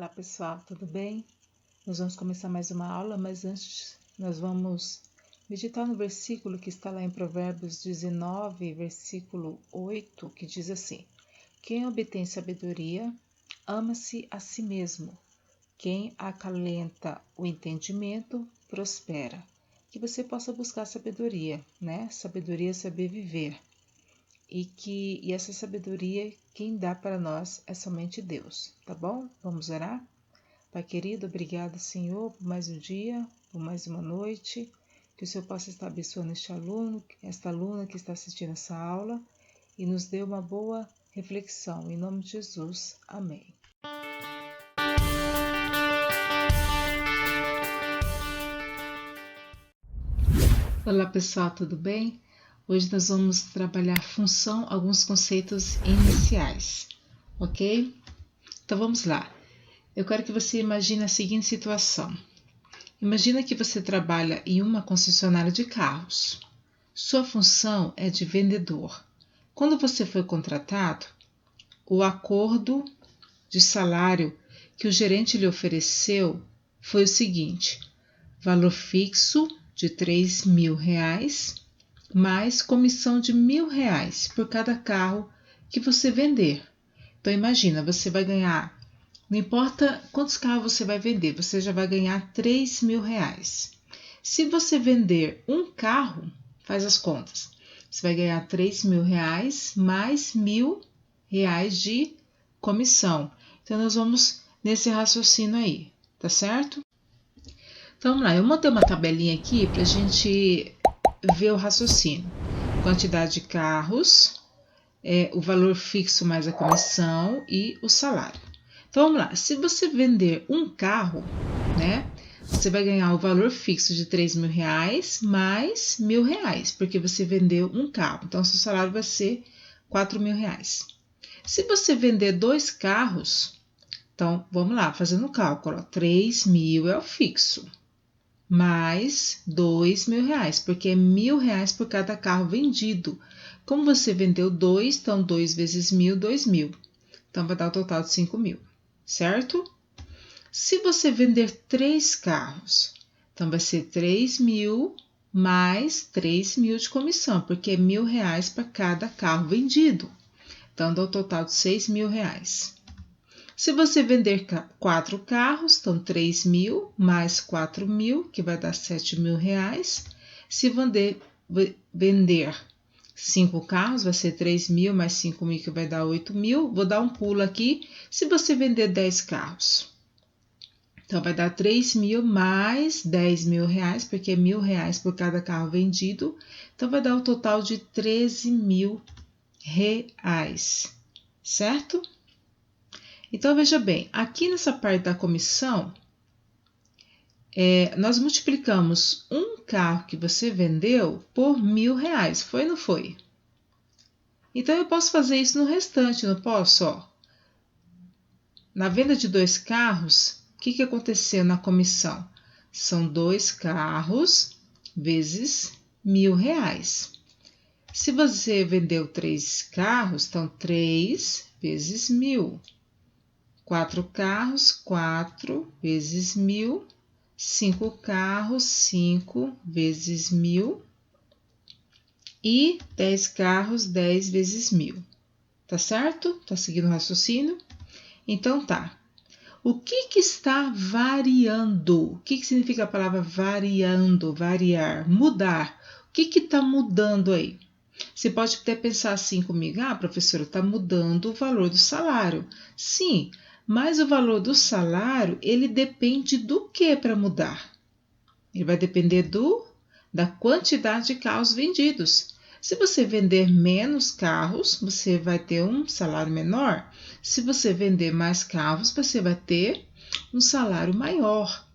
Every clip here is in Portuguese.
Olá pessoal, tudo bem? Nós vamos começar mais uma aula, mas antes nós vamos meditar no versículo que está lá em Provérbios 19, versículo 8, que diz assim: Quem obtém sabedoria, ama-se a si mesmo. Quem acalenta o entendimento, prospera. Que você possa buscar sabedoria, né? Sabedoria é saber viver. E essa sabedoria, quem dá para nós é somente Deus, tá bom? Vamos orar? Pai querido, obrigado, Senhor, por mais um dia, por mais uma noite, que o Senhor possa estar abençoando esta aluna que está assistindo essa aula e nos dê uma boa reflexão. Em nome de Jesus, amém. Olá pessoal, tudo bem? Hoje nós vamos trabalhar função, alguns conceitos iniciais, ok? Então vamos lá. Eu quero que você imagine a seguinte situação. Imagina que você trabalha em uma concessionária de carros. Sua função é de vendedor. Quando você foi contratado, o acordo de salário que o gerente lhe ofereceu foi o seguinte: valor fixo de R$ 3.000, mais comissão de R$ 1.000 por cada carro que você vender. Então imagina, você vai ganhar, não importa quantos carros você vai vender, você já vai ganhar R$ 3.000. Se você vender um carro, faz as contas, você vai ganhar R$ 3.000 mais R$ 1.000 de comissão. Então nós vamos nesse raciocínio aí, tá certo? Então vamos lá, eu montei uma tabelinha aqui para a gente ver o raciocínio. Quantidade de carros, o valor fixo mais a comissão e o salário. Então vamos lá, se você vender um carro, né, você vai ganhar o valor fixo de R$ 3.000 mais R$ 1.000, porque você vendeu um carro. Então seu salário vai ser R$ 4.000. Se você vender dois carros, então vamos lá, fazendo o cálculo, R$ 3.000 é o fixo, mais R$ 2.000, porque é R$ 1.000 por cada carro vendido. Como você vendeu dois, então 2 vezes 1.000, 2.000. Então vai dar o total de 5.000, certo? Se você vender 3 carros, então vai ser 3.000 mais 3.000 de comissão, porque é R$ 1.000 para cada carro vendido. Então dá o total de R$ 6.000. Se você vender 4 carros, então 3.000 mais 4.000, que vai dar R$ 7.000. Se vender 5 carros, vai ser 3.000 mais 5.000, que vai dar 8.000. Vou dar um pulo aqui. Se você vender 10 carros, então vai dar 3.000 mais R$ 10.000, porque é R$ 1.000 por cada carro vendido. Então vai dar o total de R$ 13.000, certo? Então veja bem, aqui nessa parte da comissão, nós multiplicamos um carro que você vendeu por R$ 1.000, foi ou não foi? Então eu posso fazer isso no restante, não posso? Ó. Na venda de 2 carros, o que aconteceu na comissão? São 2 carros vezes R$ 1.000. Se você vendeu 3 carros, então 3 vezes 1.000. 4 carros, 4 vezes 1.000. 5 carros, 5 vezes 1.000. E 10 carros, 10 vezes 1.000. Tá certo? Tá seguindo o raciocínio? Então tá. O que está variando? O que significa a palavra variando, variar, mudar? O que está mudando aí? Você pode até pensar assim comigo: professora, está mudando o valor do salário. Sim, mas o valor do salário, ele depende do que para mudar? Ele vai depender da quantidade de carros vendidos. Se você vender menos carros, você vai ter um salário menor. Se você vender mais carros, você vai ter um salário maior.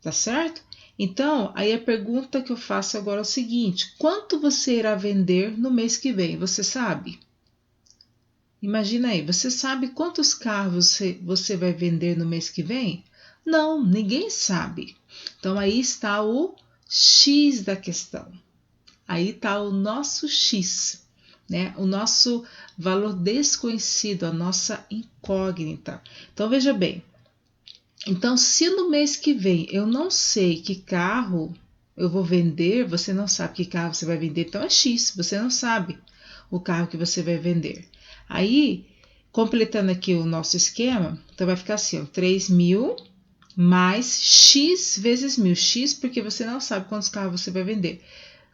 Tá certo? Então, aí a pergunta que eu faço agora é o seguinte: quanto você irá vender no mês que vem? Você sabe? Imagina aí, você sabe quantos carros você vai vender no mês que vem? Não, ninguém sabe. Então, aí está o X da questão. Aí está o nosso X, né? O nosso valor desconhecido, a nossa incógnita. Então, veja bem, Então, se no mês que vem eu não sei que carro eu vou vender, você não sabe que carro você vai vender, então é X, você não sabe o carro que você vai vender. Aí, completando aqui o nosso esquema, então vai ficar assim, ó, 3.000 mais X vezes 1.000. X porque você não sabe quantos carros você vai vender.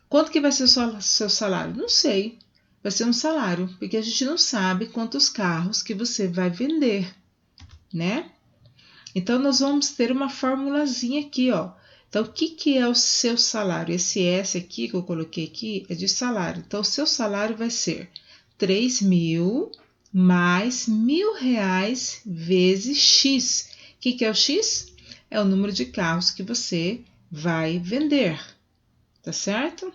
Quanto que vai ser o seu salário? Não sei. Vai ser um salário, porque a gente não sabe quantos carros que você vai vender, né? Então, nós vamos ter uma formulazinha aqui, ó. Então, o que é o seu salário? Esse S aqui que eu coloquei aqui é de salário. Então, o seu salário vai ser 3.000 mais R$ 1.000 vezes X. O que é o X? É o número de carros que você vai vender, tá certo?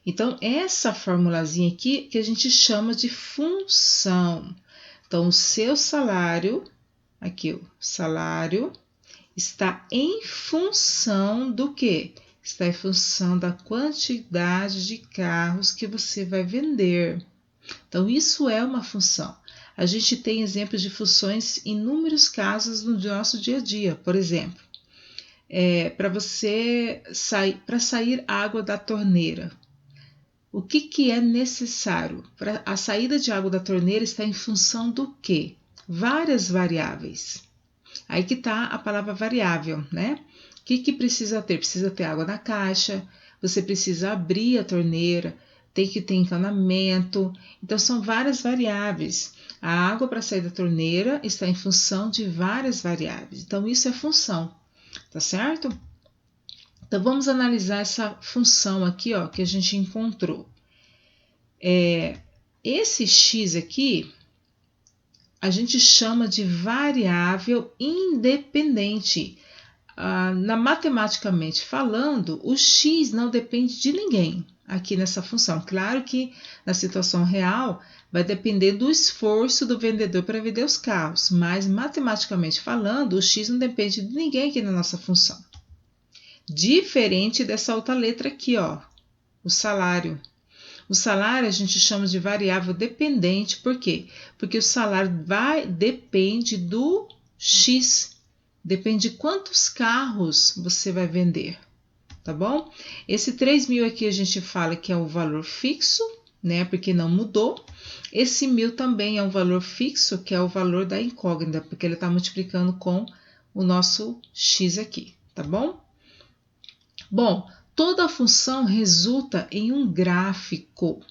Então, essa formulazinha aqui que a gente chama de função. Então, o seu salário, aqui o salário, está em função do quê? Está em função da quantidade de carros que você vai vender. Então, isso é uma função. A gente tem exemplos de funções em inúmeros casos no nosso dia a dia. Por exemplo, para sair água da torneira. O que é necessário? A saída de água da torneira está em função do quê? Várias variáveis. Aí que está a palavra variável, né? O que precisa ter? Precisa ter água na caixa, você precisa abrir a torneira, tem que ter encanamento. Então, são várias variáveis. A água para sair da torneira está em função de várias variáveis. Então, isso é função, tá certo? Então, vamos analisar essa função aqui, ó, que a gente encontrou. Esse x aqui, a gente chama de variável independente. Matematicamente falando, o x não depende de ninguém aqui nessa função. Claro que na situação real vai depender do esforço do vendedor para vender os carros, mas matematicamente falando, o x não depende de ninguém aqui na nossa função. Diferente dessa outra letra aqui, ó, o salário. O salário a gente chama de variável dependente, por quê? Porque o salário depende do X, depende de quantos carros você vai vender, tá bom? Esse 3.000 aqui a gente fala que é o valor fixo, né? Porque não mudou. Esse 1.000 também é um valor fixo, que é o valor da incógnita, porque ele está multiplicando com o nosso X aqui, tá bom? Bom, toda função resulta em um gráfico.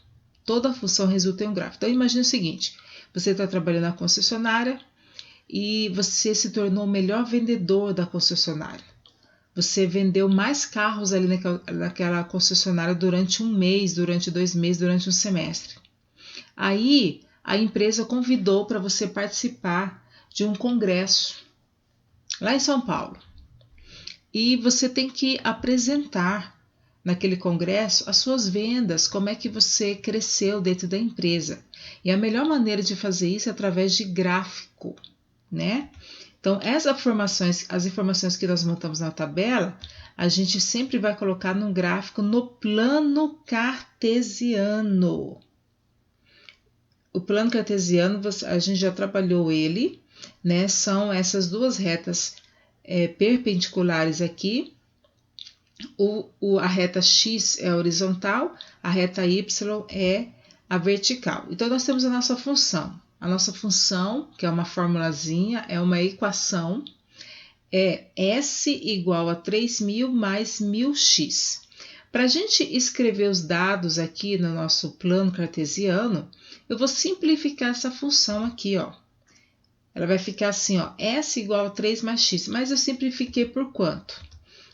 Toda função resulta em um gráfico. Então, imagine o seguinte, você está trabalhando na concessionária e você se tornou o melhor vendedor da concessionária. Você vendeu mais carros ali naquela concessionária durante um mês, durante 2 meses, durante um semestre. Aí, a empresa convidou para você participar de um congresso lá em São Paulo. E você tem que apresentar naquele congresso as suas vendas, como é que você cresceu dentro da empresa. E a melhor maneira de fazer isso é através de gráfico, né? Então, as informações que nós montamos na tabela, a gente sempre vai colocar num gráfico no plano cartesiano. O plano cartesiano, a gente já trabalhou ele, né? São essas duas retas perpendiculares aqui. A reta X é a horizontal, a reta Y é a vertical. Então, nós temos a nossa função. A nossa função, que é uma formulazinha, é uma equação, é S igual a 3.000 mais 1.000x. Para a gente escrever os dados aqui no nosso plano cartesiano, eu vou simplificar essa função aqui, ó. Ela vai ficar assim, ó, S igual a 3 mais x, mas eu simplifiquei por quanto?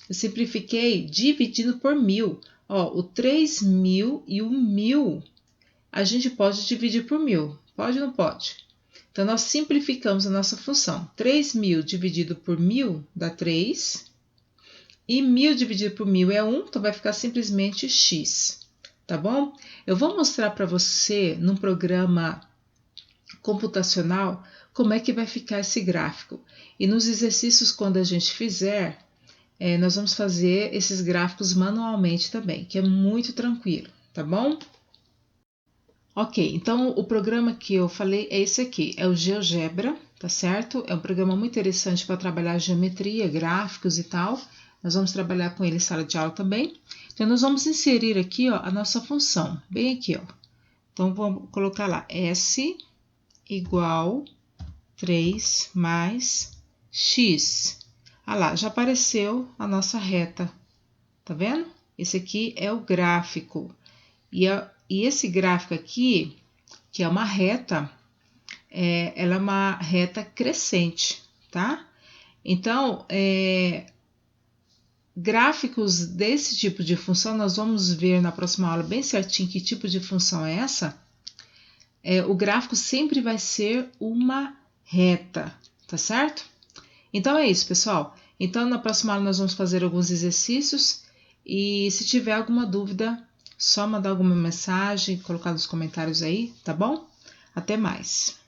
Eu simplifiquei dividindo por 1.000. Ó, o 3.000 e o 1.000, a gente pode dividir por 1.000. Pode ou não pode? Então, nós simplificamos a nossa função. 3.000 dividido por 1.000 dá 3. E 1.000 dividido por 1.000 é 1, então vai ficar simplesmente x. Tá bom? Eu vou mostrar para você, num programa computacional, como é que vai ficar esse gráfico. E nos exercícios, quando a gente fizer, nós vamos fazer esses gráficos manualmente também, que é muito tranquilo, tá bom? Ok, então o programa que eu falei é esse aqui, é o GeoGebra, tá certo? É um programa muito interessante para trabalhar geometria, gráficos e tal. Nós vamos trabalhar com ele em sala de aula também. Então, nós vamos inserir aqui, ó, a nossa função, bem aqui, ó. Então, vamos colocar lá, S igual 3 mais X. Ah lá, já apareceu a nossa reta, tá vendo? Esse aqui é o gráfico. E esse gráfico aqui, que é uma reta, ela é uma reta crescente, tá? Então, gráficos desse tipo de função, nós vamos ver na próxima aula bem certinho que tipo de função é essa. O gráfico sempre vai ser uma reta, tá certo? Então é isso, pessoal. Então, na próxima aula nós vamos fazer alguns exercícios e se tiver alguma dúvida, só mandar alguma mensagem, colocar nos comentários aí, tá bom? Até mais!